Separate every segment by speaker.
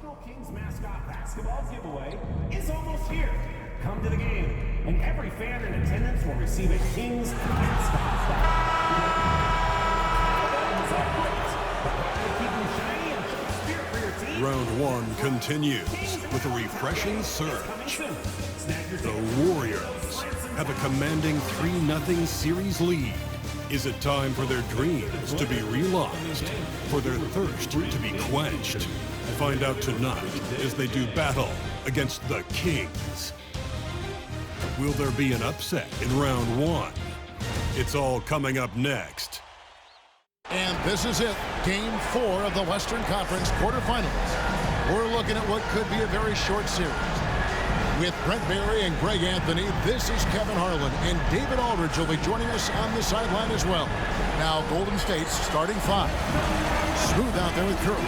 Speaker 1: promotional Kings mascot basketball giveaway is almost here. Come to the game, and every fan in attendance will receive a Kings mascot.
Speaker 2: Round one continues with a refreshing surge. The Warriors have a commanding 3-0 series lead. Is it time for their dreams to be realized? For their thirst to be quenched? Find out tonight as they do battle against the Kings. Will there be an upset in round one? It's all coming up next.
Speaker 3: And this is it, Game 4 of the Western Conference quarterfinals. We're looking at what could be a very short series. With Brent Barry and Greg Anthony, this is Kevin Harlan, and David Aldridge will be joining us on the sideline as well. Now, Golden State's starting five. Smooth out there with Curry.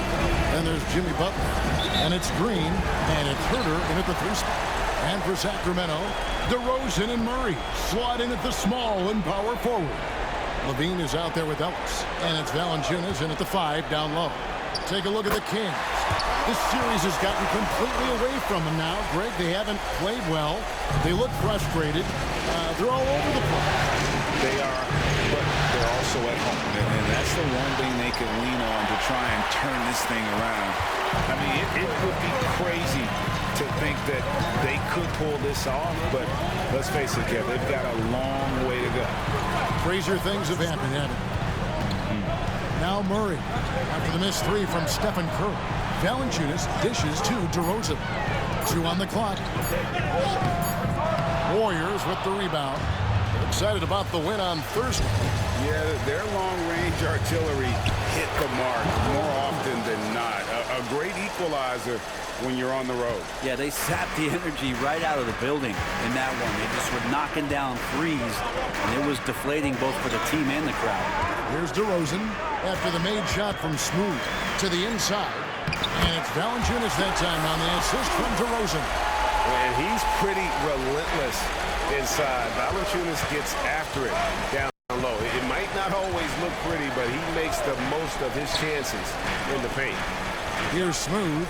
Speaker 3: Then there's Jimmy Butler. And it's Green, and it's Herter in at the 3 spot. And for Sacramento, DeRozan and Murray slot in at the small and power forward. Levine is out there with Ellis, and it's Valanciunas in at the 5 down low. Take a look at the Kings. This series has gotten completely away from them now. Greg, they haven't played well. They look frustrated. They're all over the place.
Speaker 4: They are, but they're also at home. And that's the one thing they can lean on to try and turn this thing around. I mean, it would be crazy to think that they could pull this off, but let's face it, Kev, they've got a long way to go.
Speaker 3: Crazier things have happened, haven't they? Now Murray, after the missed 3 from Stephen Curry. Valanciunas dishes to DeRozan. 2 on the clock. Warriors with the rebound. They're excited about the win on Thursday.
Speaker 4: Yeah, their long-range artillery hit the mark more often than not. A great equalizer when you're on the road.
Speaker 5: Yeah, they sapped the energy right out of the building in that one. They just were knocking down threes, and it was deflating both for the team and the crowd.
Speaker 3: Here's DeRozan after the made shot from Smooth to the inside. And it's Valanciunas that time on the assist from DeRozan.
Speaker 4: And he's pretty relentless inside. Valanciunas gets after it down low. It might not always look pretty, but he makes the most of his chances in the paint.
Speaker 3: Here's Smooth.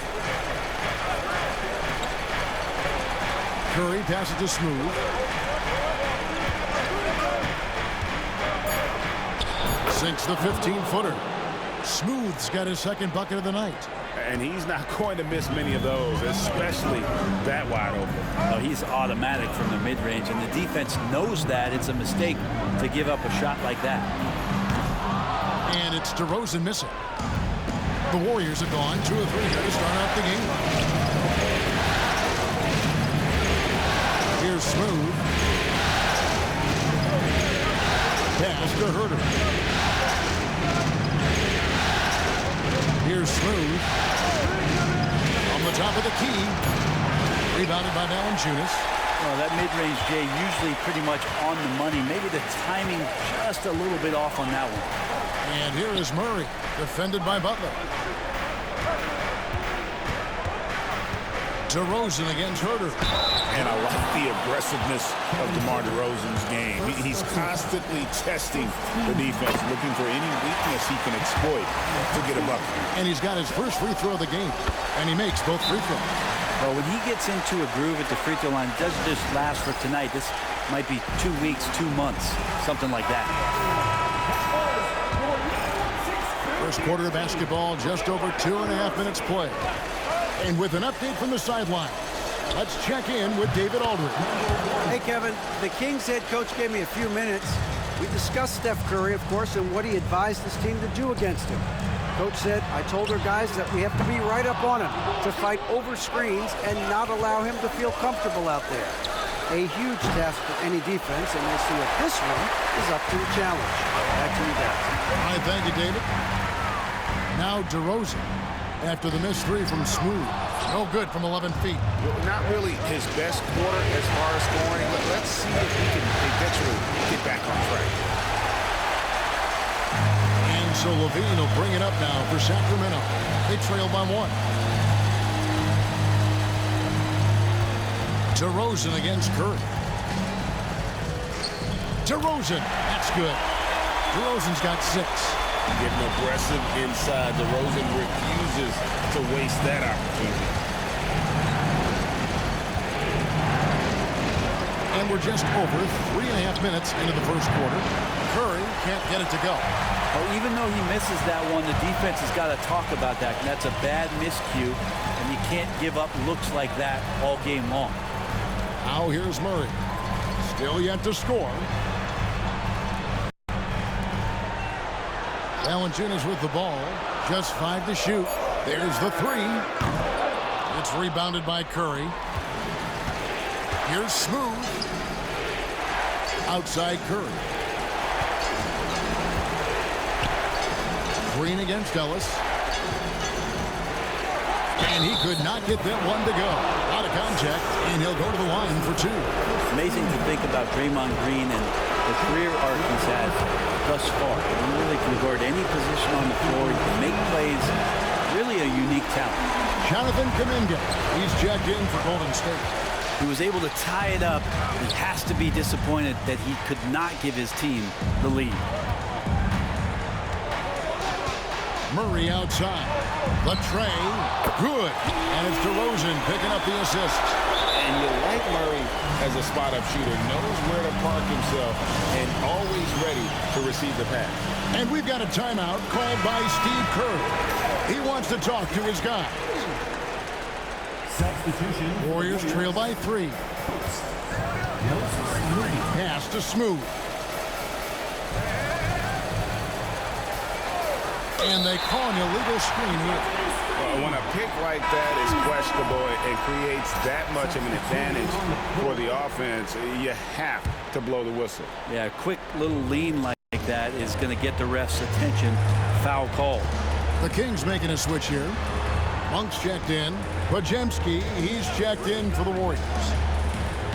Speaker 3: Curry passes to Smooth. Sinks the 15-footer. Smooth's got his second bucket of the night.
Speaker 4: And he's not going to miss many of those, especially that wide open.
Speaker 5: Oh, he's automatic from the mid-range, and the defense knows that it's a mistake to give up a shot like that.
Speaker 3: And it's DeRozan missing. The Warriors have gone 2 of 3 here to start out the game. Here's Smooth. Pass to Herter. Here's Smooth. On the top of the key. Rebounded by Valanciunas.
Speaker 5: Well, that mid-range, Jay, usually pretty much on the money. Maybe the timing just a little bit off on that one.
Speaker 3: And here is Murray, defended by Butler. DeRozan against Herter.
Speaker 4: And I like the aggressiveness of DeMar DeRozan's game. He's constantly testing the defense, looking for any weakness he can exploit to get a bucket.
Speaker 3: And he's got his first free throw of the game. And he makes both free throws.
Speaker 5: Well, when he gets into a groove at the free throw line, it doesn't just last for tonight. This might be 2 weeks, 2 months, something like that.
Speaker 3: First quarter of basketball, just over 2.5 minutes play. And with an update from the sideline, let's check in with David Aldridge.
Speaker 6: Hey, Kevin, the Kings head coach gave me a few minutes. We discussed Steph Curry, of course, and what he advised his team to do against him. Coach said, I told our guys that we have to be right up on him to fight over screens and not allow him to feel comfortable out there. A huge task for any defense, and we'll see if this one is up to the challenge. Back to you guys.
Speaker 3: All right, thank you, David. Now DeRozan. After the missed 3 from Smooth. No good from 11 feet.
Speaker 4: Well, not really his best quarter as far as scoring, but let's see if he can eventually get back on track.
Speaker 3: And so Levine will bring it up now for Sacramento. They trail by 1. DeRozan against Curry. DeRozan, that's good. DeRozan's got 6.
Speaker 4: Getting aggressive inside. DeRozan refuses to waste that opportunity.
Speaker 3: And we're just over 3.5 minutes into the first quarter. Curry can't get it to go.
Speaker 5: Well, even though he misses that one, the defense has got to talk about that. And that's a bad miscue, and you can't give up looks like that all game long.
Speaker 3: Now here's Murray. Still yet to score. Valanciunas with the ball. Just 5 to shoot. There's the 3. It's rebounded by Curry. Here's Smooth. Outside Curry. Green against Ellis. And he could not get that one to go. Out of contact, and he'll go to the line for 2.
Speaker 5: Amazing to think about Draymond Green and the career arc he's had thus far. He really can guard any position on the floor. He can make plays. Really a unique talent.
Speaker 3: Jonathan Kuminga. He's checked in for Golden State.
Speaker 5: He was able to tie it up. He has to be disappointed that he could not give his team the lead.
Speaker 3: Murray outside. The tray. Good. And it's DeRozan picking up the assist.
Speaker 4: And you like Murray as a spot-up shooter. Knows where to park himself and always ready to receive the pass.
Speaker 3: And we've got a timeout called by Steve Kerr. He wants to talk to his guys.
Speaker 1: Substitution.
Speaker 3: Warriors trail by 3. Pass to Smooth. And they call an illegal screen here.
Speaker 4: Well, when a pick like that is questionable and creates that much of an advantage for the offense, you have to blow the whistle.
Speaker 5: Yeah, a quick little lean like that is going to get the ref's attention. Foul call.
Speaker 3: The Kings making a switch here. Monk's checked in. Podziemski, he's checked in for the Warriors.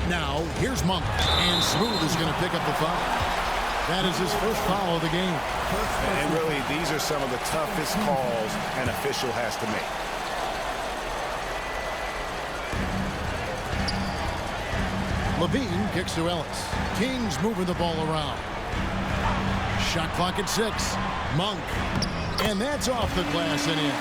Speaker 3: Now, here's Monk. And Smooth is going to pick up the foul. That is his first foul of the game.
Speaker 4: And really, these are some of the toughest calls an official has to make.
Speaker 3: Levine kicks to Ellis. Kings moving the ball around. Shot clock at 6. Monk. And that's off the glass and in.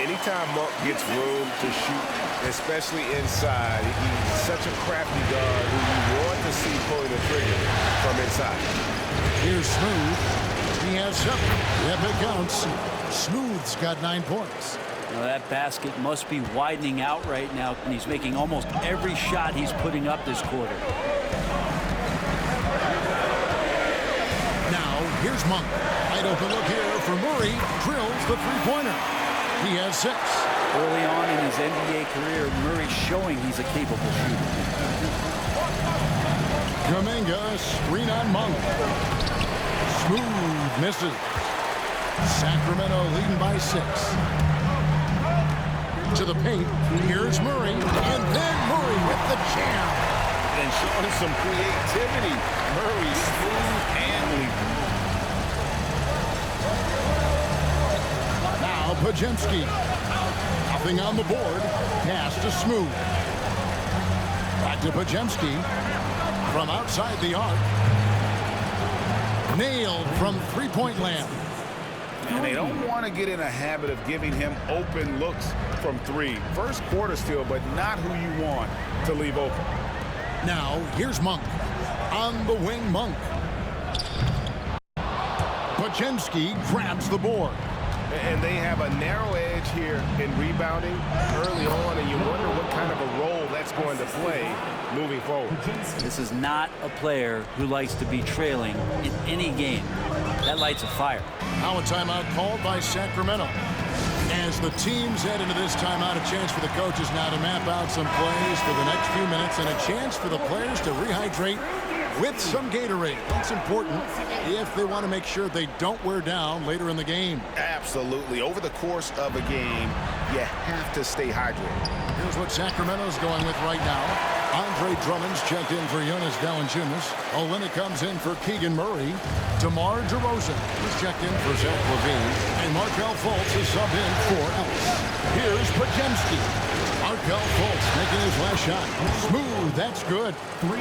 Speaker 4: Anytime Monk gets room to shoot, especially inside, he's such a crafty guard who you want to see pulling the trigger from inside.
Speaker 3: Here's Smooth. He has 7. Yep, it counts. Smooth's got 9 points.
Speaker 5: Now that basket must be widening out right now, and he's making almost every shot he's putting up this quarter.
Speaker 3: Now, here's Monk. Wide open look here for Murray. Drills the 3-pointer. He has 6.
Speaker 5: Early on in his NBA career, Murray's showing he's a capable shooter.
Speaker 3: Kuminga, screen on Monk. Smooth misses. Sacramento leading by 6. To the paint. Here's Murray. And then Murray with the jam.
Speaker 4: And showing some creativity. Murray smooth and legal.
Speaker 3: Now Podziemski. Nothing on the board. Pass to Smooth. Back to Podziemski. From outside the arc. Nailed from 3-point land.
Speaker 4: And they don't want to get in a habit of giving him open looks from 3. First quarter still, but not who you want to leave open.
Speaker 3: Now, here's Monk. On the wing, Monk. Podziemski grabs the board.
Speaker 4: And they have a narrow edge here in rebounding early on, and you wonder what kind of a role that's going to play moving forward.
Speaker 5: This is not a player who likes to be trailing in any game. That lights a fire.
Speaker 3: Now a timeout called by Sacramento. As the teams head into this timeout, a chance for the coaches now to map out some plays for the next few minutes and a chance for the players to rehydrate with some Gatorade. That's important if they want to make sure they don't wear down later in the game.
Speaker 4: Absolutely. Over the course of a game, you have to stay hydrated.
Speaker 3: Here's what Sacramento's going with right now. Andre Drummond's checked in for Jonas Valanciunas. Olynyk comes in for Keegan Murray. DeMar DeRozan is checked in for Zach LaVine. And Markelle Fultz is subbed in for Ellis. Here's Podziemski. Markelle Fultz making his last shot. Smooth, that's good.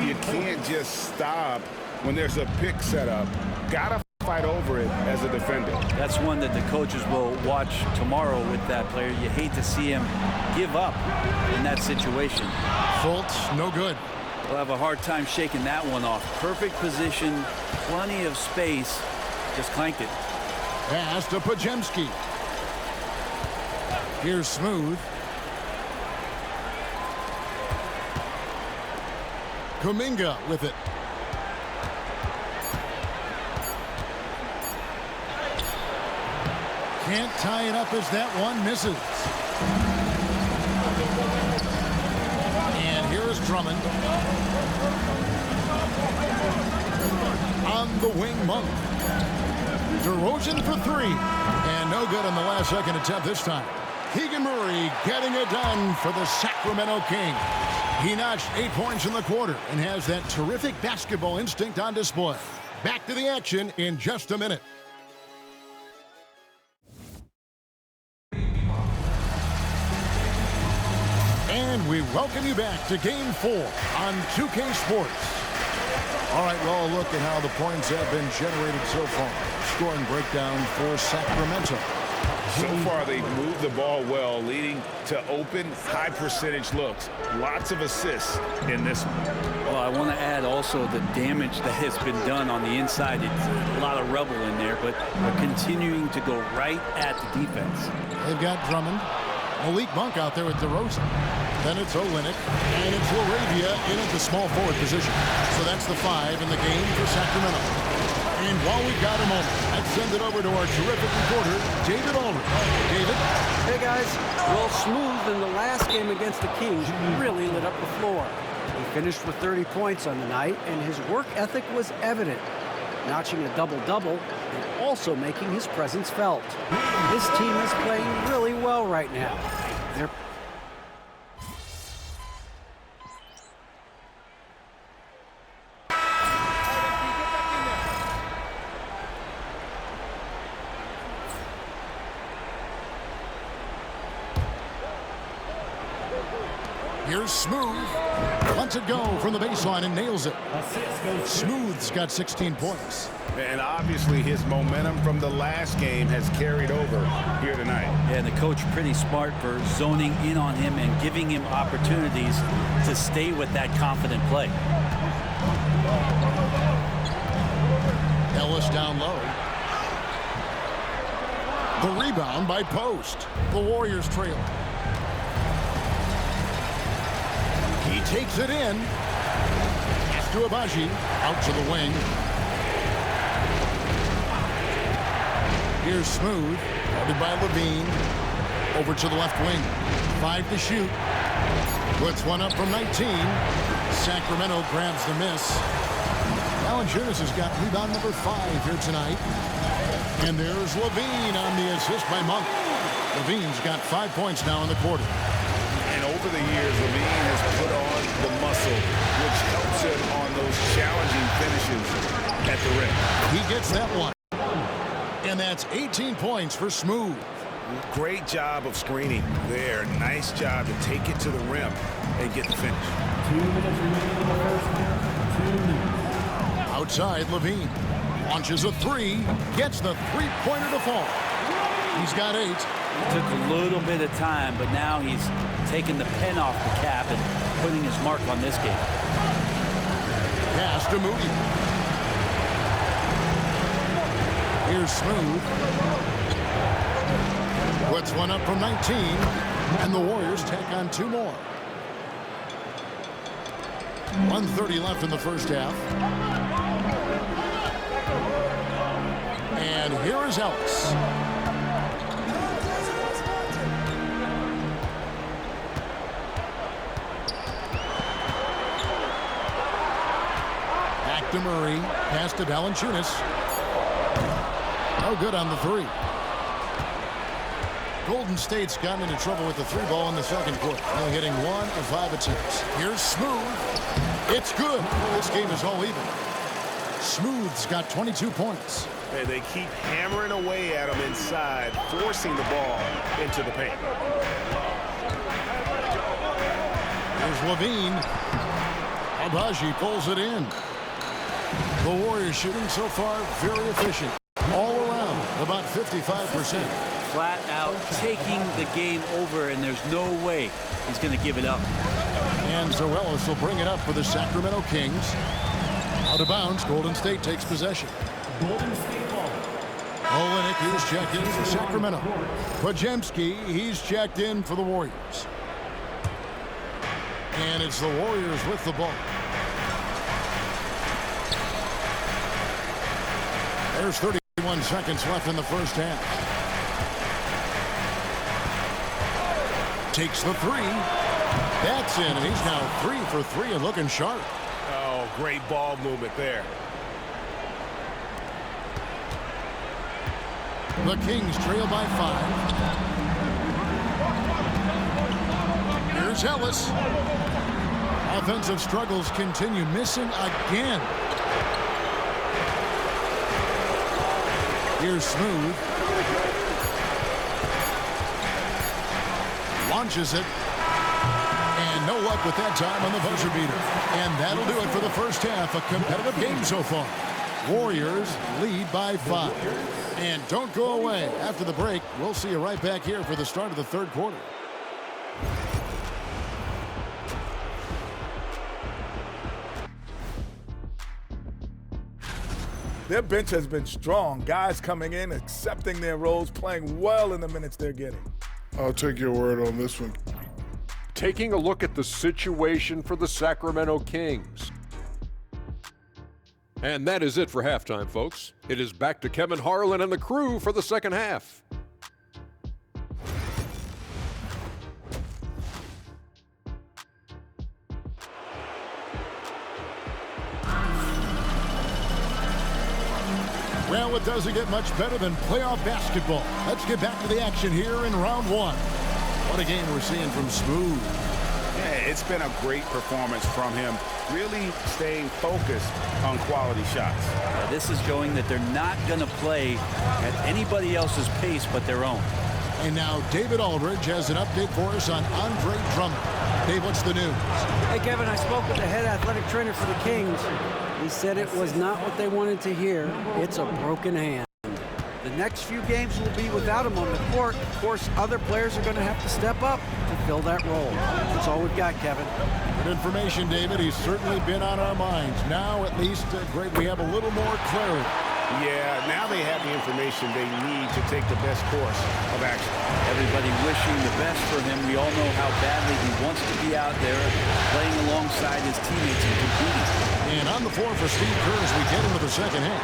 Speaker 4: You can't just stop when there's a pick set up. Gotta fight over it as a defender.
Speaker 5: That's one that the coaches will watch tomorrow with that player. You hate to see him give up in that situation.
Speaker 3: Fultz, no good.
Speaker 5: We'll have a hard time shaking that one off. Perfect position, plenty of space, just clanked it.
Speaker 3: Pass to Podziemski. Here's Smooth. Kuminga with it. Can't tie it up as that one misses. And here is Drummond. On the wing, Monk. DeRozan for three. And no good on the last second attempt this time. Keegan Murray getting it done for the Sacramento Kings. He notched 8 points in the quarter and has that terrific basketball instinct on display. Back to the action in just a minute. And we welcome you back to Game 4 on 2K Sports. All right, well, look at how the points have been generated so far. Scoring breakdown for Sacramento.
Speaker 4: So far, they've moved the ball well, leading to open, high-percentage looks. Lots of assists in this one.
Speaker 5: Well, I want to add also the damage that has been done on the inside. It's a lot of rubble in there, but they're continuing to go right at the defense.
Speaker 3: They've got Drummond. Malik Monk out there with DeRozan. Then it's Olynyk, and it's LaRavia in at the small forward position. So that's the 5 in the game for Sacramento. And while we've got a moment, let's send it over to our terrific reporter, David Aldridge. David?
Speaker 6: Hey, guys. Well, Smooth in the last game against the Kings really lit up the floor. He finished with 30 points on the night, and his work ethic was evident, notching a double-double and also making his presence felt. This team is playing really well right now. They're
Speaker 3: Here's Smooth. Lets it go from the baseline and nails it. Smooth's got 16 points.
Speaker 4: And obviously his momentum from the last game has carried over here tonight.
Speaker 5: Yeah, the coach pretty smart for zoning in on him and giving him opportunities to stay with that confident play.
Speaker 3: Ellis down low. The rebound by Post. The Warriors trail. He takes it in. Pass to Agbaji. Out to the wing. Here's Smooth. Guarded by Levine. Over to the left wing. 5 to shoot. Puts one up from 19. Sacramento grabs the miss. Valanciunas has got rebound number 5 here tonight. And there's Levine on the assist by Monk. Levine's got 5 points now in the quarter.
Speaker 4: And over the years, Levine has put on the muscle, which helps him on those challenging finishes at the rim.
Speaker 3: He gets that one. And that's 18 points for Smooth.
Speaker 4: Great job of screening there. Nice job to take it to the rim and get the finish.
Speaker 1: 2 minutes remaining in the first half. 2 minutes.
Speaker 3: Outside, Levine launches a 3, gets the three-pointer to fall. He's got 8.
Speaker 5: It took a little bit of time, but now he's taking the pen off the cap and putting his mark on this game.
Speaker 3: Pass to Moody. Here's Smooth. Puts one up from 19, and the Warriors tack on 2 more. 1:30 left in the first half. And here is Ellis. Back to Murray. Pass to Valanciunas. No good on the 3. Golden State's gotten into trouble with the 3 ball in the second quarter. Only hitting 1 of 5 attempts. Here's Smooth. It's good. This game is all even. Smooth's got 22 points.
Speaker 4: And they keep hammering away at him inside, forcing the ball into the paint.
Speaker 3: Here's Levine. Agbaji pulls it in. The Warriors shooting so far very efficient. all around, about 55%.
Speaker 5: Flat out taking the game over, and there's no way he's going to give it up.
Speaker 3: And so Ellis will bring it up for the Sacramento Kings. Out of bounds, Golden State takes possession.
Speaker 1: Golden State ball.
Speaker 3: Olynyk is checked in for Sacramento. Podziemski, he's checked in for the Warriors. And it's the Warriors with the ball. There's 31 seconds left in the first half. Takes the three. That's in, and he's now 3 for 3 and looking sharp.
Speaker 4: Oh, great ball movement there.
Speaker 3: The Kings trail by 5. Here's Ellis. Offensive struggles continue, missing again. Here's Smooth. Launches it. And no luck with that time on the buzzer beater. And that'll do it for the first half. A competitive game so far. Warriors lead by 5. And don't go away. After the break, we'll see you right back here for the start of the third quarter.
Speaker 7: Their bench has been strong. Guys coming in, accepting their roles, playing well in the minutes they're getting.
Speaker 8: I'll take your word on this one.
Speaker 9: Taking a look at the situation for the Sacramento Kings. And that is it for halftime, folks. It is back to Kevin Harlan and the crew for the second half.
Speaker 3: Well, it doesn't get much better than playoff basketball. Let's get back to the action here in round 1. What a game we're seeing from Smooth.
Speaker 4: Yeah, it's been a great performance from him, really staying focused on quality shots.
Speaker 5: This is showing that they're not going to play at anybody else's pace but their own.
Speaker 3: And now David Aldridge has an update for us on Andre Drummond. Dave, what's the news?
Speaker 6: Hey, Kevin, I spoke with the head athletic trainer for the Kings. He said it was not what they wanted to hear. It's a broken hand. The next few games will be without him on the court. Of course, other players are going to have to step up to fill that role. That's all we've got, Kevin.
Speaker 3: Good information, David. He's certainly been on our minds. Now, at least, Greg, we have a little more clarity.
Speaker 4: Yeah, now they have the information they need to take the best course of action.
Speaker 5: Everybody wishing the best for him. We all know how badly he wants to be out there playing alongside his teammates and competing.
Speaker 3: And on the floor for Steve Kerr as we get into the second half.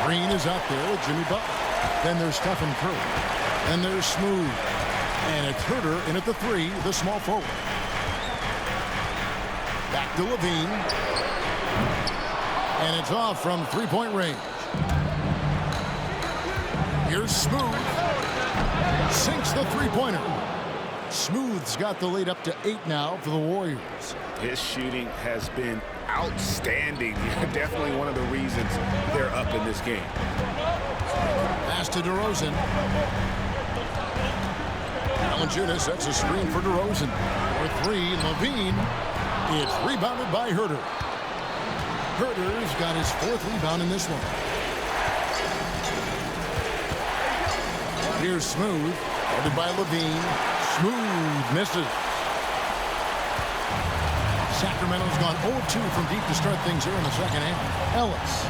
Speaker 3: Green is out there with Jimmy Butler. Then there's Stephen Curry. Then there's Smooth. And it's Herter in at the 3, the small forward. Back to Levine. And it's off from three-point range. Here's Smooth. Sinks the three-pointer. Smooth's got the lead up to 8 now for the Warriors.
Speaker 4: His shooting has been outstanding. Definitely one of the reasons they're up in this game.
Speaker 3: Pass to DeRozan. Valanciunas sets a screen for DeRozan. For 3, Levine. It's rebounded by Herter. Herter's got his 4th rebound in this one. Here's Smooth. Guarded by Levine. Smooth misses. Sacramento's gone 0-2 from deep to start things here in the second half. Ellis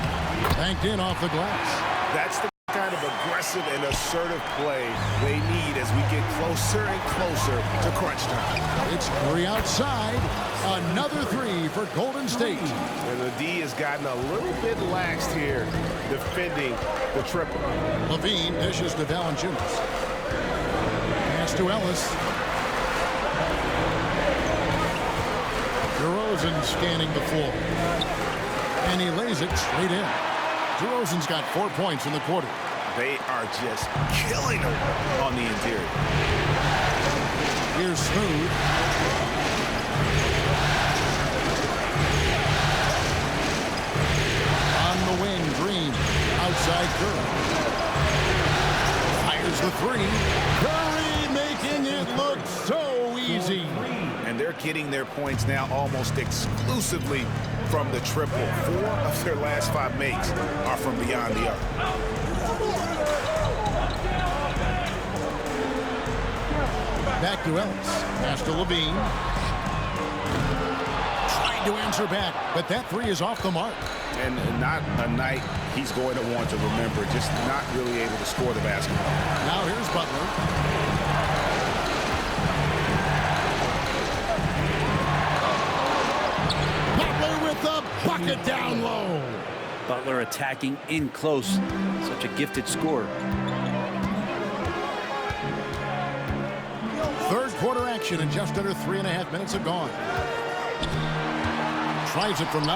Speaker 3: banked in off the glass.
Speaker 4: That's the kind of aggressive and assertive play they need as we get closer and closer to crunch time.
Speaker 3: It's Curry outside. Another 3 for Golden State.
Speaker 4: And the D has gotten a little bit laxed here defending the triple.
Speaker 3: Levine dishes to Valanciunas. Pass to Ellis. DeRozan scanning the floor. And he lays it straight in. DeRozan's got 4 points in the quarter.
Speaker 4: They are just killing him on the interior.
Speaker 3: Here's Smooth. On the wing, Green. Outside Curry. Fires the 3. Curry making it look so easy.
Speaker 4: And they're getting their points now almost exclusively from the triple. 4 of their last 5 makes are from beyond the arc.
Speaker 3: Back to Ellis. Pass to Levine. Trying to answer back, but that three is off the mark.
Speaker 4: And not a night he's going to want to remember, just not really able to score the basketball.
Speaker 3: Now here's Butler. Butler with the bucket down low.
Speaker 5: Butler attacking in close. Such a gifted scorer.
Speaker 3: Third quarter action and just under 3.5 minutes have gone. Tries it from 9.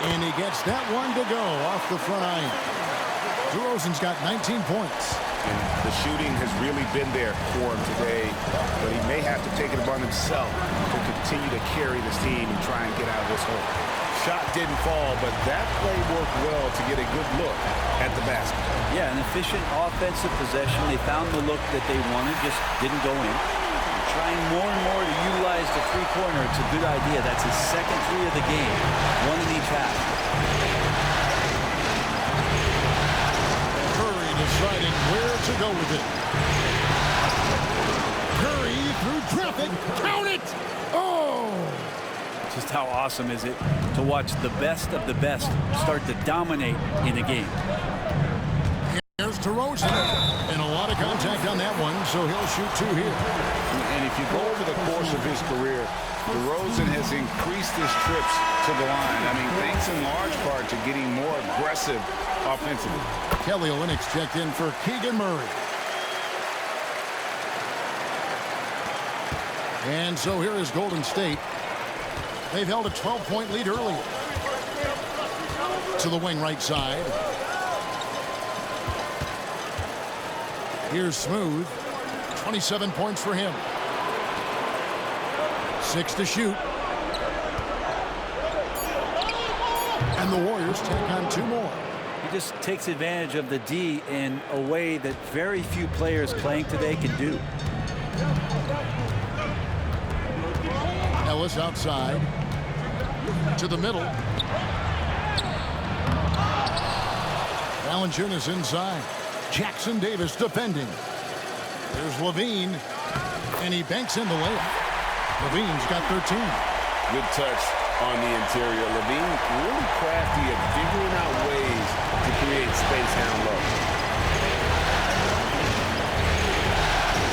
Speaker 3: And he gets that one to go off the front iron. DeRozan's got 19 points.
Speaker 4: And the shooting has really been there for him today, but he may have to take it upon himself to continue to carry this team and try and get out of this hole. Shot didn't fall, but that play worked well to get a good look at the basket.
Speaker 5: Yeah, an efficient offensive possession. They found the look that they wanted, just didn't go in. Trying more and more to utilize the three-pointer. It's a good idea. That's his second three of the game. One in each half.
Speaker 3: Curry deciding where to go with it. Curry through traffic. Count it! Oh!
Speaker 5: Just how awesome is it to watch the best of the best start to dominate in a game.
Speaker 3: Here's DeRozan. And a lot of contact on that one, so he'll shoot 2 here.
Speaker 4: And if you go over the course of his career, DeRozan has increased his trips to the line. I mean, thanks in large part to getting more aggressive offensively.
Speaker 3: Kelly Olynyk checked in for Keegan Murray. And so here is Golden State. They've held a 12-point lead earlier. To the wing right side. Here's Smooth. 27 points for him. 6 to shoot. And the Warriors take on 2 more.
Speaker 5: He just takes advantage of the D in a way that very few players playing today can do.
Speaker 3: Ellis outside. To the middle. Valanciunas inside. Jackson Davis defending. There's Levine. And he banks in the layup. Levine's got 13.
Speaker 4: Good touch on the interior. Levine really crafty at figuring out ways to create space down low.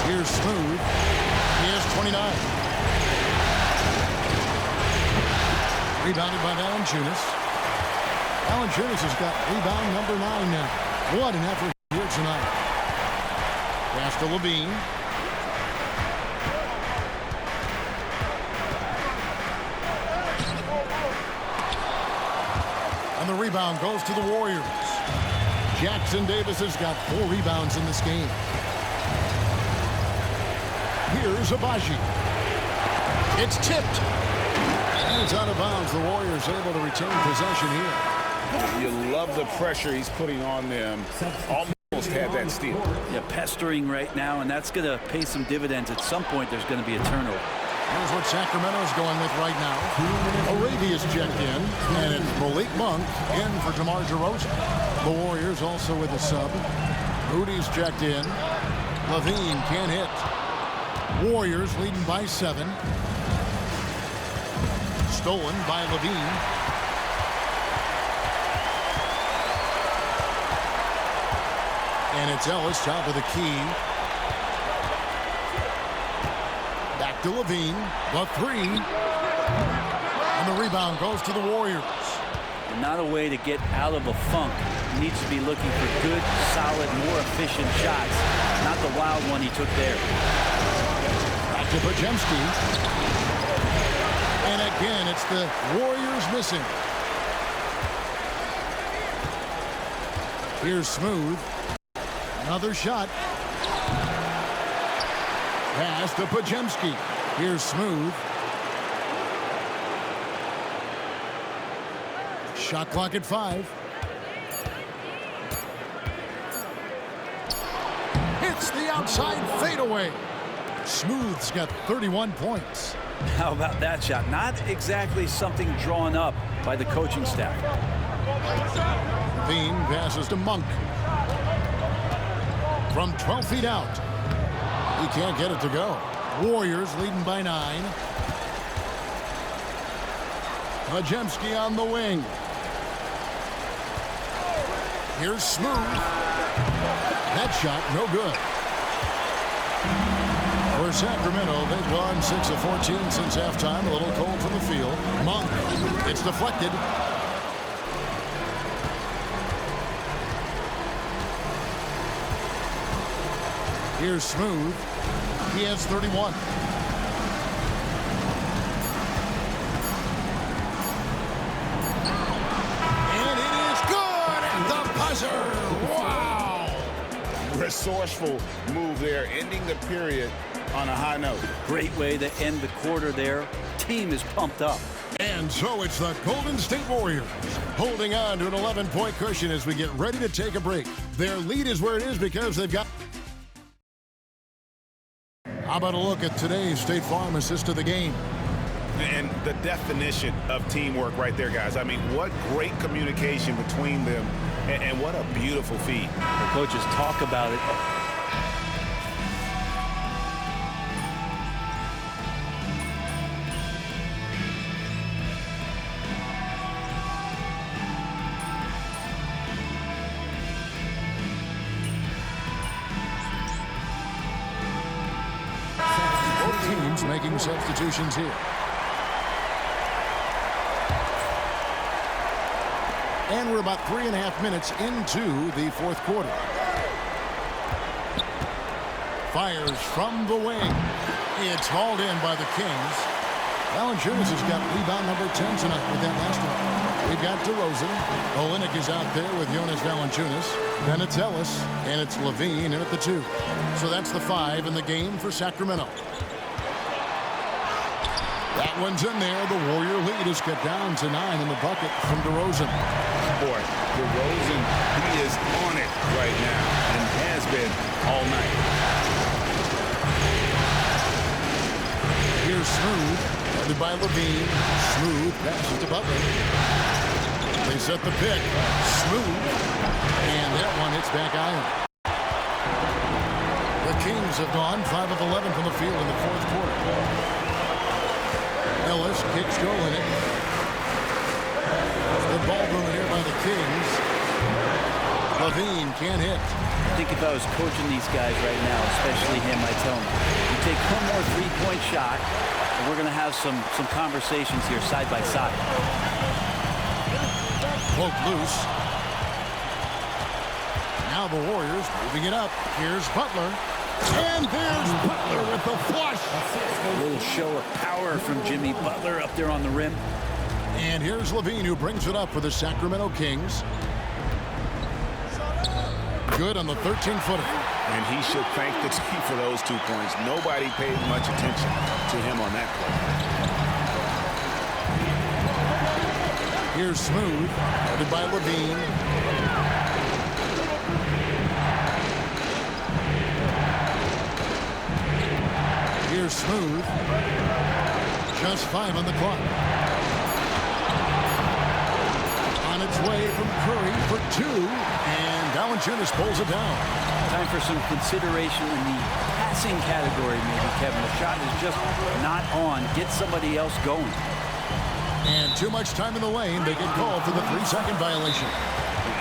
Speaker 3: Here's Smooth. He has 29. Rebounded by Valanciunas. Valanciunas has got rebound number 9 now. What an effort here tonight. Pass to Levine. And the rebound goes to the Warriors. Jackson Davis has got 4 rebounds in this game. Here's Abaji. It's tipped. And it's out of bounds. The Warriors able to retain possession here.
Speaker 4: You love the pressure he's putting on them. Almost had that steal.
Speaker 5: Yeah, pestering right now, and that's going to pay some dividends. At some point, there's going to be a turnover.
Speaker 3: Here's what Sacramento's going with right now. Arabia's checked in, and it's Malik Monk in for DeMar DeRozan. The Warriors also with a sub. Moody's checked in. Levine can't hit. Warriors leading by 7. Stolen by Levine. And it's Ellis, top of the key. Back to Levine. The 3. And the rebound goes to the Warriors.
Speaker 5: And not a way to get out of a funk. He needs to be looking for good, solid, more efficient shots. Not the wild one he took there.
Speaker 3: Back to Podziemski. And again, it's the Warriors missing. Here's Smooth. Another shot. Pass to Podziemski. Here's Smooth. Shot clock at 5. It's the outside fadeaway. Smooth's got 31 points.
Speaker 5: How about that shot? Not exactly something drawn up by the coaching staff.
Speaker 3: Levine passes to Monk. from 12 feet out. He can't get it to go. Warriors leading by 9. Majemski on the wing. Here's Smooth. That shot, no good. For Sacramento, they've gone 6 of 14 since halftime. A little cold from the field. Monk. It's deflected. Here's Smooth. He has 31. And it is good at the buzzer. Wow.
Speaker 4: Resourceful move there, ending the period on a high note.
Speaker 5: Great way to end the quarter there. Team is pumped up.
Speaker 3: And so it's the Golden State Warriors holding on to an 11-point cushion as we get ready to take a break. Their lead is where it is because they've got... How about a look at today's State Farm assist of the game?
Speaker 4: And the definition of teamwork right there, guys. I mean, what great communication between them, and what a beautiful feed.
Speaker 5: The coaches talk about it.
Speaker 3: Teams making substitutions here. And we're about 3.5 minutes into the fourth quarter. Fires from the wing. It's hauled in by the Kings. Valanciunas has got rebound number 10 tonight with that last one. We've got DeRozan. Olynyk is out there with Jonas Valanciunas. Then it's Ellis, and it's Levine in at the 2. So that's the 5 in the game for Sacramento. That one's in there. The Warrior lead is cut down to 9 in the bucket from DeRozan.
Speaker 4: Boy, DeRozan, he is on it right now and has been all night.
Speaker 3: Here's Smooth, guarded by Levine. Smooth passes to Butler. They set the pick. Smooth. And that one hits back iron. The Kings have gone 5 of 11 from the field in the fourth quarter. Ellis kicks Olynyk. The ball moving here by the Kings. Levine can't hit.
Speaker 5: I think if I was coaching these guys right now, especially him, I tell him, you take one more three-point shot, and we're going to have some conversations here side by side.
Speaker 3: Poke loose. Now the Warriors moving it up. Here's Butler. And there's Butler with the flush.
Speaker 5: A little show of power from Jimmy Butler up there on the rim.
Speaker 3: And here's Levine who brings it up for the Sacramento Kings. Good on the 13-footer.
Speaker 4: And he should thank the team for those 2 points. Nobody paid much attention to him on that
Speaker 3: play. Here's Smooth, guarded by Levine. Here's Smooth. Just 5 on the clock. On its way from Curry for 2. And Valanciunas pulls it down.
Speaker 5: Time for some consideration in the passing category, maybe, Kevin. The shot is just not on. Get somebody else going.
Speaker 3: And too much time in the lane. They get called for the 3-second violation.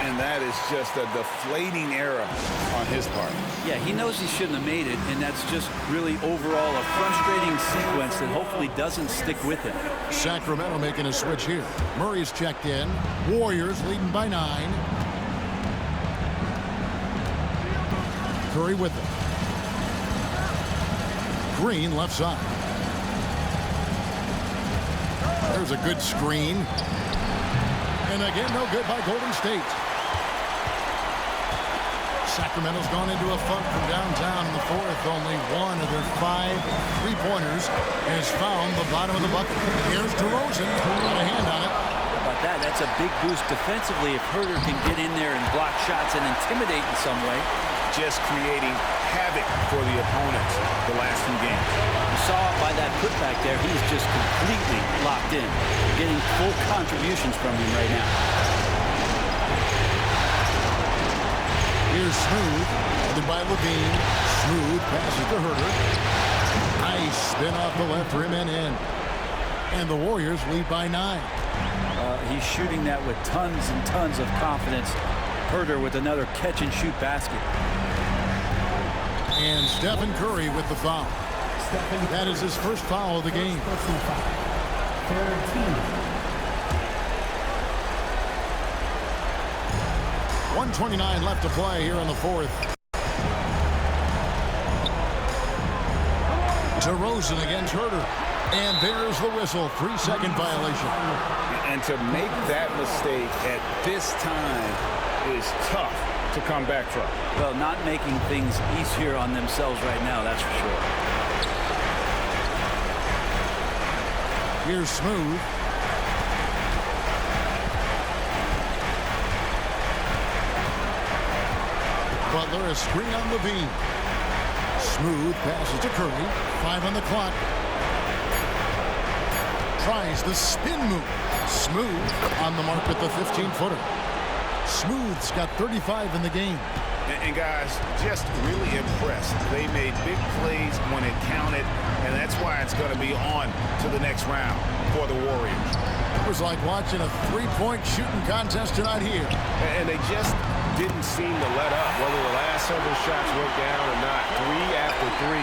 Speaker 4: And that is just a deflating error on his part.
Speaker 5: Yeah, he knows he shouldn't have made it, and that's just really overall a frustrating sequence that hopefully doesn't stick with him.
Speaker 3: Sacramento making a switch here. Murray's checked in. Warriors leading by 9. Curry with it. Green left side. There's a good screen. And again, no good by Golden State. Sacramento's gone into a funk from downtown in the fourth. Only one of their 5 3-pointers has found the bottom of the bucket. Here's DeRozan. Got a hand on it.
Speaker 5: How about that? That's a big boost defensively if Herter can get in there and block shots and intimidate in some way.
Speaker 4: Just creating havoc for the opponents the last few games.
Speaker 5: You saw by that putback there, he's just completely locked in. Getting full contributions from him right now.
Speaker 3: Here's Smooth, Guarded by Levine. Smooth passes to Herter. Nice spin off the left rim and in. And the Warriors lead by 9.
Speaker 5: He's shooting that with tons and tons of confidence. Herter with another catch-and-shoot basket.
Speaker 3: And Stephen Curry with the foul. That is his first foul of the game. 1:29 left to play here in the fourth. DeRozan against Herter. And there's the whistle. 3-second violation.
Speaker 4: And to make that mistake at this time is tough to come back from.
Speaker 5: Well, not making things easier on themselves right now, that's for sure.
Speaker 3: Here's Smooth. Butler, a screen on Levine. Smooth passes to Curry. 5 on the clock. Tries the spin move. Smooth on the mark with the 15-footer. Smooth's got 35 in the game.
Speaker 4: And guys, just really impressed. They made big plays when it counted, and that's why it's going to be on to the next round for the Warriors.
Speaker 3: It was like watching a three-point shooting contest tonight here.
Speaker 10: And they just didn't seem to let up, whether the last several shots went down or not. 3 after 3.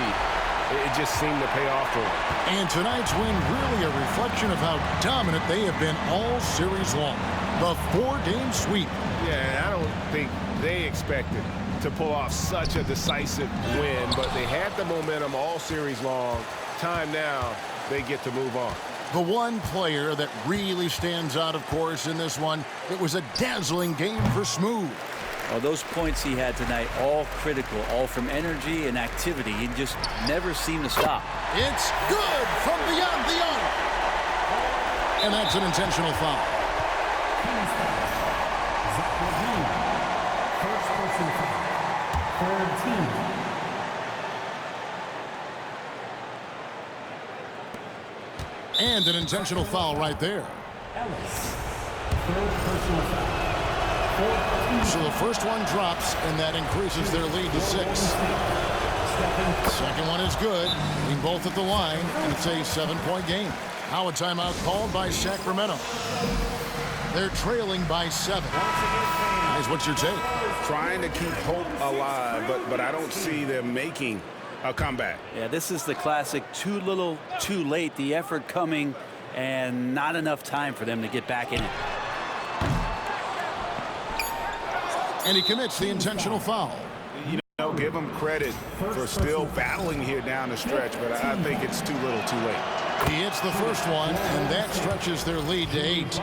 Speaker 10: It just seemed to pay off for them.
Speaker 3: And tonight's win really a reflection of how dominant they have been all series long. The 4-game sweep.
Speaker 10: Yeah, I don't think they expected to pull off such a decisive win, but they had the momentum all series long. Time now, they get to move on.
Speaker 3: The one player that really stands out, of course, in this one, it was a dazzling game for Smooth.
Speaker 5: Well, those points he had tonight, all critical, all from energy and activity. He just never seemed to stop.
Speaker 3: It's good from beyond the arc. And that's an intentional foul.
Speaker 1: First person foul. Third team.
Speaker 3: And an intentional foul right there.
Speaker 1: Ellis. Third personal foul.
Speaker 3: So the first one drops, and that increases their lead to 6. Second one is good. Being both at the line, and it's a 7-point game. Now a timeout called by Sacramento. They're trailing by 7. Guys, what's your take?
Speaker 4: Trying to keep hope alive, but I don't see them making a comeback.
Speaker 5: Yeah, this is the classic too little, too late. The effort coming, and not enough time for them to get back in it.
Speaker 3: And he commits the intentional foul.
Speaker 4: You know, give him credit for still battling here down the stretch, but I think it's too little too late.
Speaker 3: He hits the first one, and that stretches their lead to 8.
Speaker 1: 2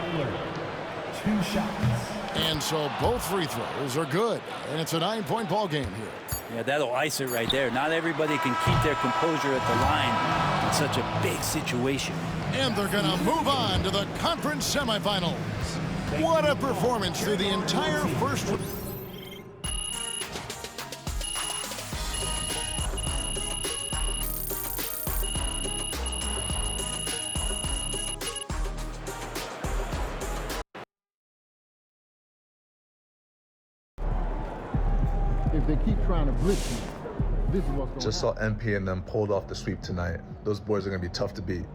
Speaker 1: shots.
Speaker 3: And so both free throws are good, and it's a 9-point ball game here.
Speaker 5: Yeah, that'll ice it right there. Not everybody can keep their composure at the line in such a big situation.
Speaker 3: And they're going to move on to the conference semifinals. What a performance through the entire first. If they keep trying to blitz you, this is what's going to
Speaker 11: Just saw MP and them pulled off the sweep tonight. Those boys are going to be tough to beat.